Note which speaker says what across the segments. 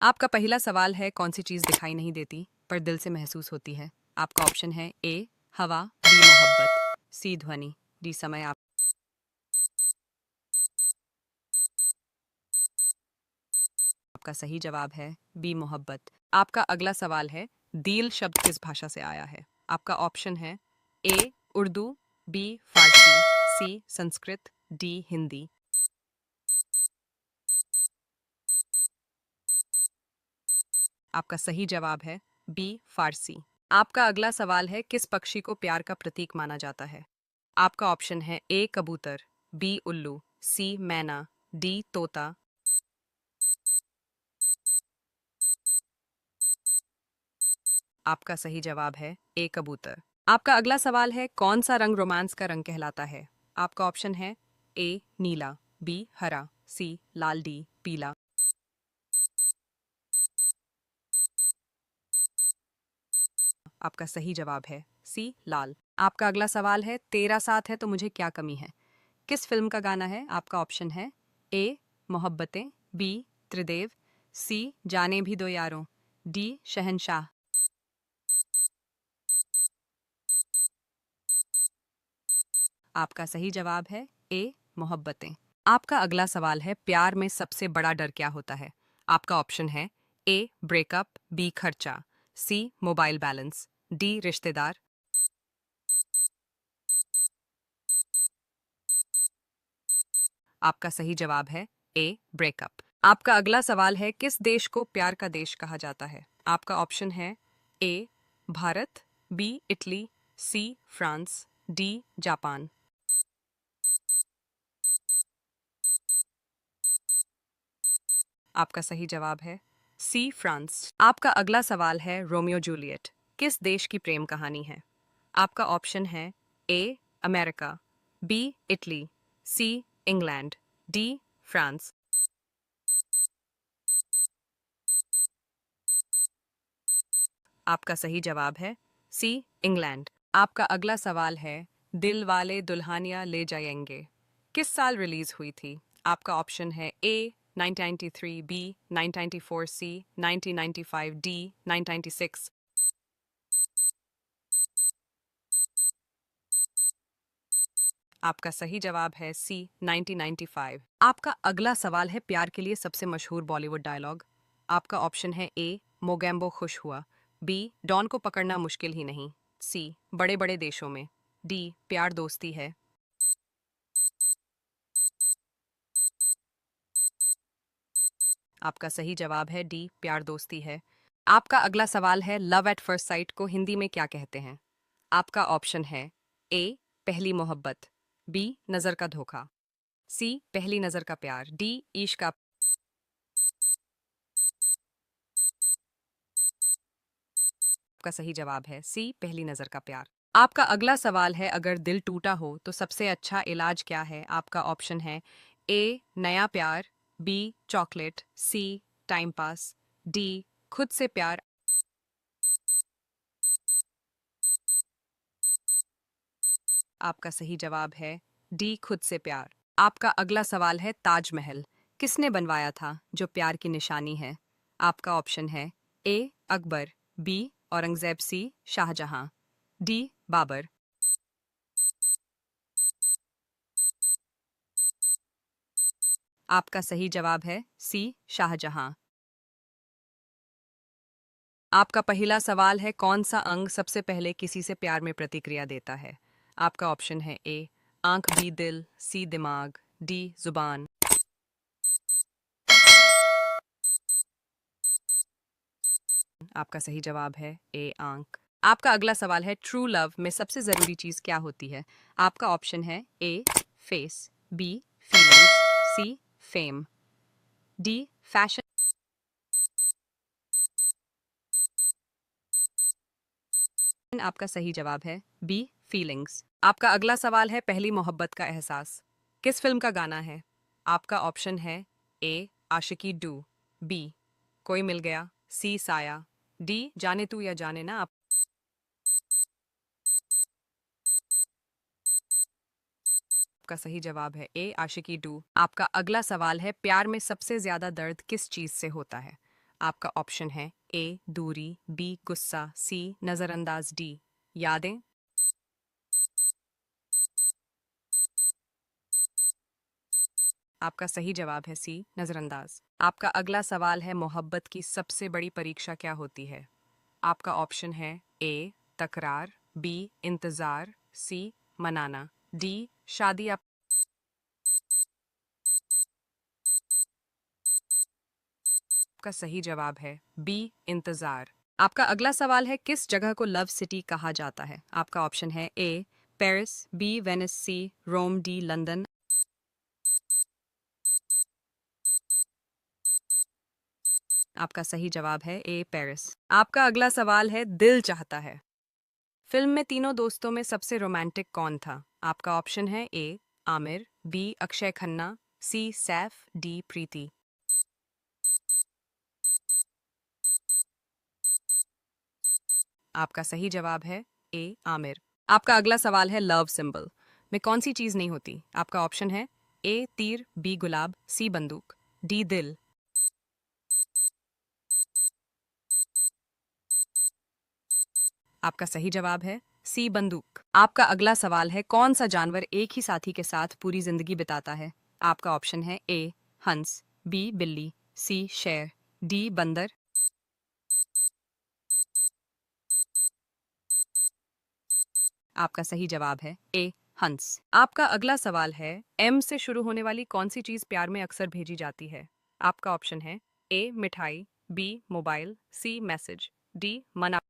Speaker 1: आपका पहला सवाल है कौन सी चीज़ दिखाई नहीं देती पर दिल से महसूस होती है। आपका ऑप्शन है ए हवा, बी मोहब्बत, सी ध्वनि, डी समय। आपका सही जवाब है बी मोहब्बत। आपका अगला सवाल है दिल शब्द किस भाषा से आया है। आपका ऑप्शन है ए उर्दू, बी फारसी, सी संस्कृत, डी हिंदी। आपका सही जवाब है बी फारसी। आपका अगला सवाल है किस पक्षी को प्यार का प्रतीक माना जाता है। आपका ऑप्शन है ए कबूतर, बी उल्लू, सी मैना, डी तोता। आपका सही जवाब है ए कबूतर। आपका अगला सवाल है कौन सा रंग रोमांस का रंग कहलाता है। आपका ऑप्शन है ए नीला, बी हरा, सी लाल, डी पीला। आपका सही जवाब है सी लाल। आपका अगला सवाल है तेरा साथ है तो मुझे क्या कमी है, किस फिल्म का गाना है। आपका ऑप्शन है ए मोहब्बतें, बी त्रिदेव, सी जाने भी दो यारों, डी शहंशाह। आपका सही जवाब है ए मोहब्बतें। आपका अगला सवाल है प्यार में सबसे बड़ा डर क्या होता है। आपका ऑप्शन है ए ब्रेकअप, बी खर्चा, सी मोबाइल बैलेंस, डी रिश्तेदार। आपका सही जवाब है ए ब्रेकअप। आपका अगला सवाल है किस देश को प्यार का देश कहा जाता है। आपका ऑप्शन है A Bharat, B Italy, C France, D Japan. आपका सही जवाब है सी फ्रांस। आपका अगला सवाल है रोमियो जूलियट किस देश की प्रेम कहानी है। आपका ऑप्शन है A America, B Italy, C England, D France. आपका सही जवाब है सी इंग्लैंड। आपका अगला सवाल है दिल वाले दुल्हनिया ले जाएंगे किस साल रिलीज हुई थी। आपका ऑप्शन है ए 1993, बी 1994, सी 1995, डी 1996। आपका सही जवाब है सी 1995। आपका अगला सवाल है प्यार के लिए सबसे मशहूर बॉलीवुड डायलॉग। आपका ऑप्शन है ए मोगैम्बो खुश हुआ, बी डॉन को पकड़ना मुश्किल ही नहीं, सी बड़े बड़े देशों में, डी प्यार दोस्ती है। आपका सही जवाब है डी प्यार दोस्ती है। आपका अगला सवाल है लव एट फर्स्ट साइट को हिंदी में क्या कहते हैं। आपका ऑप्शन है ए पहली मोहब्बत, बी नजर का धोखा, सी पहली नजर का प्यार, डी इश्क का। आपका सही जवाब है सी पहली नजर का प्यार। आपका अगला सवाल है अगर दिल टूटा हो तो सबसे अच्छा इलाज क्या है। आपका ऑप्शन है ए नया प्यार, बी चॉकलेट, सी टाइम पास, डी खुद से प्यार। आपका सही जवाब है डी खुद से प्यार। आपका अगला सवाल है ताजमहल किसने बनवाया था जो प्यार की निशानी है। आपका ऑप्शन है ए अकबर, बी औरंगजेब, सी शाहजहां, डी बाबर। आपका सही जवाब है सी शाहजहां। आपका पहला सवाल है कौन सा अंग सबसे पहले किसी से प्यार में प्रतिक्रिया देता है। आपका ऑप्शन है ए आंख, बी दिल, सी दिमाग, डी जुबान। आपका सही जवाब है ए आंख। आपका अगला सवाल है ट्रू लव में सबसे जरूरी चीज क्या होती है। आपका ऑप्शन है ए फेस, बी फीलिंग्स, सी फेम, डी फैशन। आपका सही जवाब है बी फीलिंग्स। आपका अगला सवाल है पहली मोहब्बत का एहसास किस फिल्म का गाना है। आपका ऑप्शन है ए आशिकी डू, बी कोई मिल गया, सी साया, डी जाने तू या जाने ना। आपका सही जवाब है ए आशिकी डू। आपका अगला सवाल है प्यार में सबसे ज्यादा दर्द किस चीज से होता है। आपका ऑप्शन है ए दूरी, बी गुस्सा, सी नजरअंदाज, डी यादें। आपका सही जवाब है सी नजरअंदाज। आपका अगला सवाल है मोहब्बत की सबसे बड़ी परीक्षा क्या होती है। आपका ऑप्शन है ए तकरार, बी इंतजार, सी मनाना, डी शादी। आपका सही जवाब है बी इंतजार। आपका अगला सवाल है किस जगह को लव सिटी कहा जाता है। आपका ऑप्शन है ए पेरिस, बी वेनिस, सी रोम, डी लंदन। आपका सही जवाब है ए पेरिस। आपका अगला सवाल है दिल चाहता है फिल्म में तीनों दोस्तों में सबसे रोमांटिक कौन था। आपका ऑप्शन है ए आमिर, बी अक्षय खन्ना, सी सैफ, डी प्रीति। आपका सही जवाब है ए आमिर। आपका अगला सवाल है लव सिंबल में कौन सी चीज नहीं होती। आपका ऑप्शन है ए तीर, बी गुलाब, सी बंदूक, डी दिल। आपका सही जवाब है सी बंदूक। आपका अगला सवाल है कौन सा जानवर एक ही साथी के साथ पूरी जिंदगी बिताता है। आपका ऑप्शन है ए हंस, बी बिल्ली, सी शेर, डी बंदर। आपका सही जवाब है ए हंस। आपका अगला सवाल है एम से शुरू होने वाली कौन सी चीज प्यार में अक्सर भेजी जाती है। आपका ऑप्शन है ए मिठाई, B mobile, see message, D मना।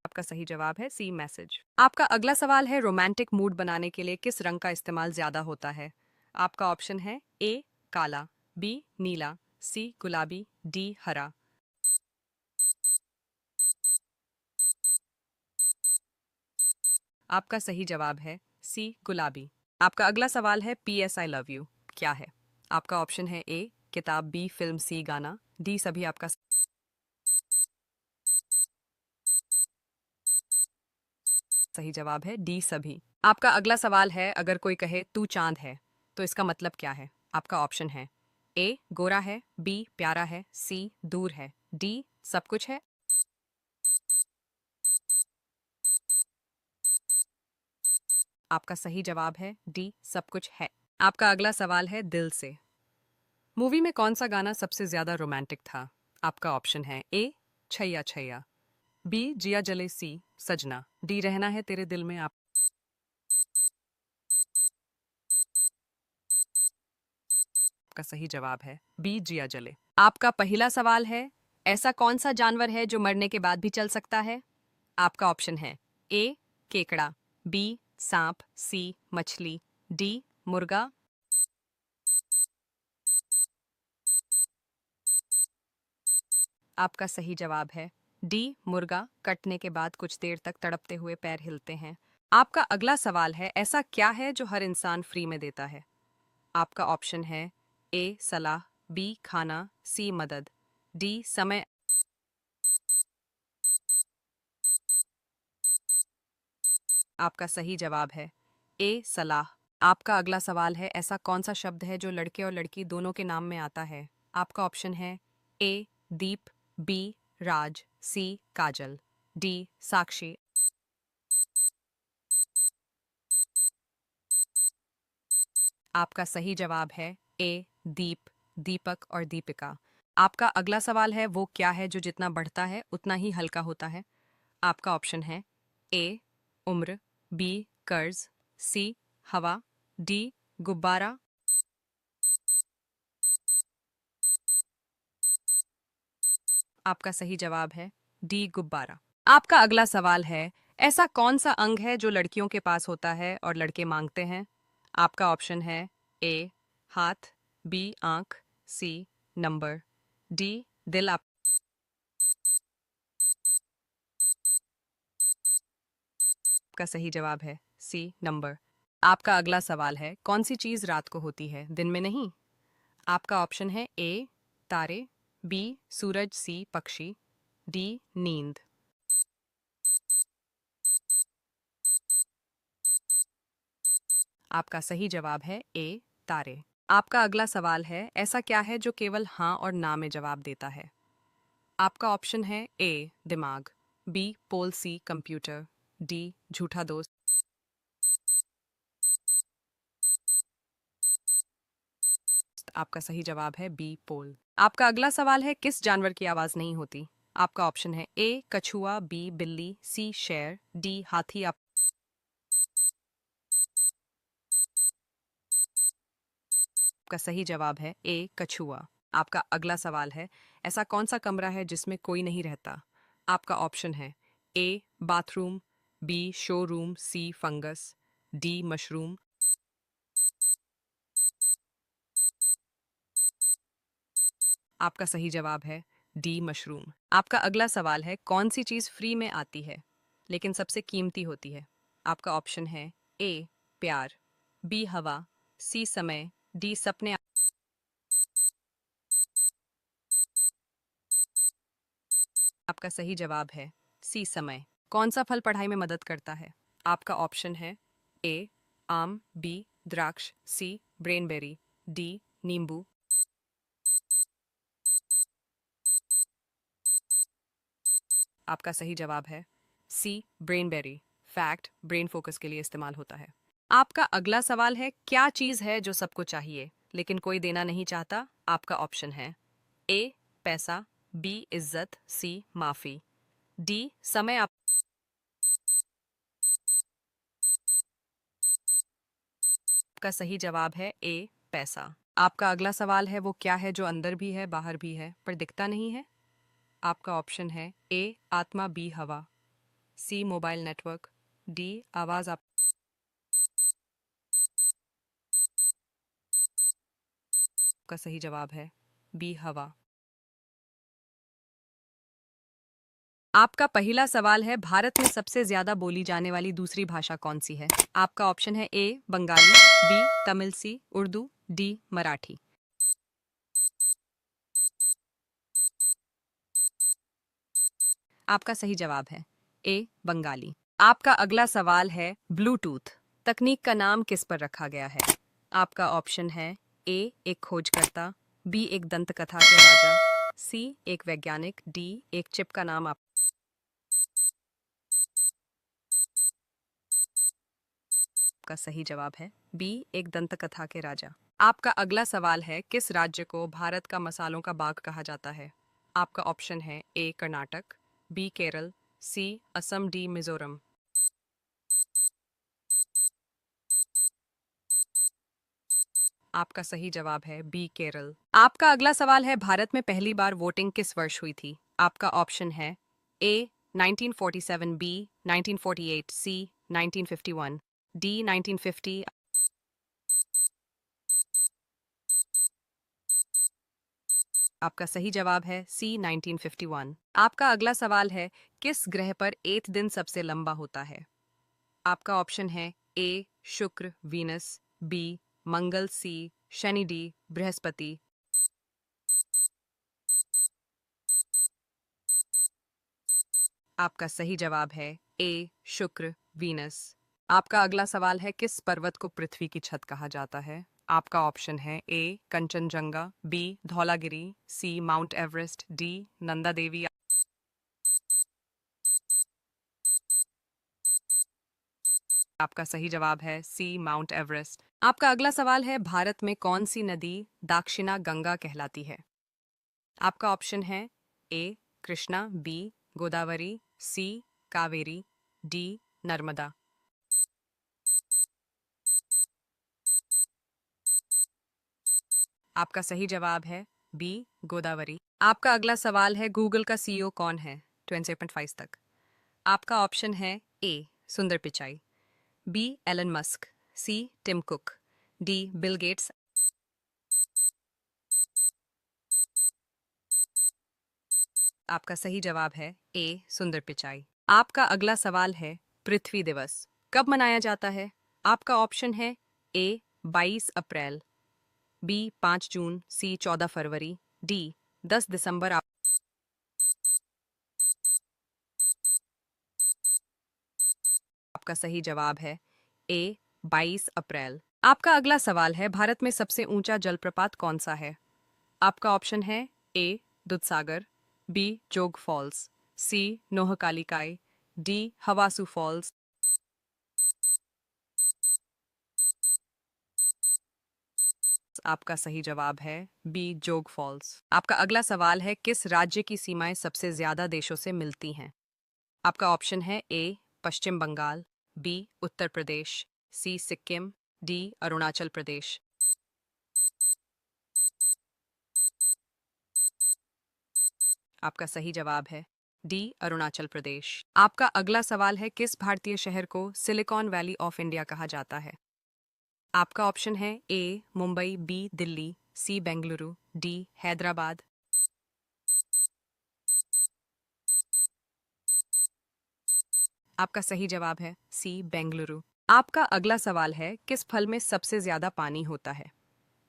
Speaker 1: आपका सही जवाब है सी मैसेज। आपका अगला सवाल है रोमांटिक मूड बनाने के लिए किस रंग का इस्तेमाल ज्यादा होता है। आपका ऑप्शन है ए काला, बी नीला, सी गुलाबी, डी हरा। आपका सही जवाब है सी गुलाबी। आपका अगला सवाल है P S I love you क्या है। आपका ऑप्शन है ए किताब, बी फिल्म, सी गाना, डी सभी। आपका सही जवाब है डी सभी। आपका अगला सवाल है अगर कोई कहे तू चांद है तो इसका मतलब क्या है। आपका ऑप्शन है ए गोरा है, बी प्यारा है, सी दूर है, डी सब कुछ है। आपका सही जवाब है डी सब कुछ है। आपका अगला सवाल है दिल से मूवी में कौन सा गाना सबसे ज्यादा रोमांटिक था। आपका ऑप्शन है ए छैया छैया, बी जिया जले, सी सजना, डी रहना है तेरे दिल में। आपका सही जवाब है बी जिया जले। आपका पहला सवाल है ऐसा कौन सा जानवर है जो मरने के बाद भी चल सकता है। आपका ऑप्शन है ए केकड़ा, बी सांप, सी मछली, डी मुर्गा। आपका सही जवाब है डी मुर्गा। कटने के बाद कुछ देर तक तड़पते हुए पैर हिलते हैं। आपका अगला सवाल है ऐसा क्या है जो हर इंसान फ्री में देता है। आपका ऑप्शन है ए सलाह, बी खाना, सी मदद, डी समय। आपका सही जवाब है ए सलाह। आपका अगला सवाल है ऐसा कौन सा शब्द है जो लड़के और लड़की दोनों के नाम में आता है। आपका ऑप्शन है ए दीप, बी राज, सी काजल, डी साक्षी। आपका सही जवाब है ए दीप, दीपक और दीपिका। आपका अगला सवाल है वो क्या है जो जितना बढ़ता है उतना ही हल्का होता है। आपका ऑप्शन है ए उम्र, बी कर्ज, सी हवा, डी गुब्बारा। आपका सही जवाब है डी गुब्बारा। आपका अगला सवाल है ऐसा कौन सा अंग है जो लड़कियों के पास होता है और लड़के मांगते हैं। आपका ऑप्शन है ए हाथ, बी आंख, सी नंबर, डी दिल। आपका सही जवाब है सी नंबर। आपका अगला सवाल है कौन सी चीज रात को होती है दिन में नहीं। आपका ऑप्शन है ए तारे, बी सूरज, सी पक्षी, डी नींद। आपका सही जवाब है ए तारे। आपका अगला सवाल है, ऐसा क्या है जो केवल हाँ और ना में जवाब देता है? आपका ऑप्शन है ए दिमाग, बी पोल, सी कंप्यूटर, डी झूठा दोस्त। आपका सही जवाब है बी पोल। आपका अगला सवाल है, किस जानवर की आवाज नहीं होती? आपका ऑप्शन है ए कछुआ, बी बिल्ली, सी शेर, डी हाथी। आपका सही जवाब है ए कछुआ। आपका अगला सवाल है, ऐसा कौन सा कमरा है जिसमें कोई नहीं रहता? आपका ऑप्शन है A bathroom, B showroom, C fungus, D mushroom. आपका सही जवाब है डी मशरूम। आपका अगला सवाल है, कौन सी चीज फ्री में आती है लेकिन सबसे कीमती होती है? आपका ऑप्शन है ए प्यार, बी हवा, सी समय, डी सपने। आपका सही जवाब है सी समय। कौन सा फल पढ़ाई में मदद करता है? आपका ऑप्शन है ए आम, बी द्राक्ष, सी ब्रेनबेरी, डी नींबू। आपका सही जवाब है सी ब्रेनबेरी। फैक्ट ब्रेन फोकस के लिए इस्तेमाल होता है। आपका अगला सवाल है, क्या चीज है जो सबको चाहिए लेकिन कोई देना नहीं चाहता? आपका ऑप्शन है ए पैसा, बी इज्जत, सी माफी, डी समय। आपका सही जवाब है ए पैसा। आपका अगला सवाल है, वो क्या है जो अंदर भी है बाहर भी है पर दिखता नहीं है? आपका ऑप्शन है ए आत्मा, बी हवा, सी मोबाइल नेटवर्क, डी आवाज। आपका सही जवाब है बी हवा। आपका पहला सवाल है, भारत में सबसे ज्यादा बोली जाने वाली दूसरी भाषा कौन सी है? आपका ऑप्शन है ए बंगाली, बी तमिल, सी उर्दू, डी मराठी। आपका सही जवाब है ए बंगाली। आपका अगला सवाल है, ब्लूटूथ तकनीक का नाम किस पर रखा गया है? आपका ऑप्शन है ए एक खोजकर्ता, बी एक दंतकथा के राजा, सी एक वैज्ञानिक, डी एक चिप का नाम। आपका सही जवाब है बी एक दंतकथा के राजा। आपका अगला सवाल है, किस राज्य को भारत का मसालों का बाग कहा जाता है? आपका ऑप्शन है ए कर्नाटक, बी केरल, सी असम, डी मिजोरम। आपका सही जवाब है बी केरल। आपका अगला सवाल है, भारत में पहली बार वोटिंग किस वर्ष हुई थी? आपका ऑप्शन है ए 1947, बी 1948, सी 1951, डी 1950। आपका सही जवाब है सी 1951। आपका अगला सवाल है, किस ग्रह पर एक दिन सबसे लंबा होता है? आपका ऑप्शन है ए शुक्र, वीनस, बी मंगल, सी शनि, डी बृहस्पति। आपका सही जवाब है ए शुक्र, वीनस। आपका अगला सवाल है, किस पर्वत को पृथ्वी की छत कहा जाता है? आपका ऑप्शन है ए कंचनजंगा, बी धौलागिरी, सी mount Everest, D Nanda Devi. आपका सही जवाब है सी माउंट एवरेस्ट। आपका अगला सवाल है, भारत में कौन सी नदी दाक्षिणा गंगा कहलाती है? आपका ऑप्शन है ए कृष्णा, बी गोदावरी, सी कावेरी, डी नर्मदा। आपका सही जवाब है बी गोदावरी। आपका अगला सवाल है, गूगल का सीईओ कौन है 2025 तक? आपका ऑप्शन है A Sundar Pichai, B Elon Musk, C Tim Cook, D Bill Gates. आपका सही जवाब है ए सुंदर पिचाई। आपका अगला सवाल है, पृथ्वी दिवस कब मनाया जाता है? आपका ऑप्शन है ए 22 अप्रैल, बी 5 जून, सी 14 फरवरी, डी 10 दिसंबर। आपका सही जवाब है ए 22 अप्रैल। आपका अगला सवाल है, भारत में सबसे ऊंचा जलप्रपात कौन सा है? आपका ऑप्शन है ए दूधसागर, बी जोग फॉल्स, सी नोहकालिकाई, डी हवासू फॉल्स। आपका सही जवाब है बी जोग फॉल्स। आपका अगला सवाल है, किस राज्य की सीमाएं सबसे ज्यादा देशों से मिलती हैं? आपका ऑप्शन है ए पश्चिम बंगाल, बी उत्तर प्रदेश, सी सिक्किम, डी अरुणाचल प्रदेश। आपका सही जवाब है डी अरुणाचल प्रदेश। आपका अगला सवाल है, किस भारतीय शहर को सिलिकॉन वैली ऑफ इंडिया कहा जाता है? आपका ऑप्शन है ए मुंबई, बी दिल्ली, सी बेंगलुरु, डी हैदराबाद। आपका सही जवाब है सी बेंगलुरु। आपका अगला सवाल है, किस फल में सबसे ज्यादा पानी होता है?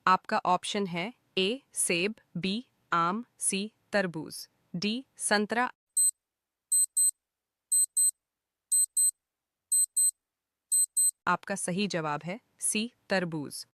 Speaker 1: आपका ऑप्शन है ए सेब, बी आम, सी तरबूज, डी संतरा। आपका सही जवाब है सी तरबूज।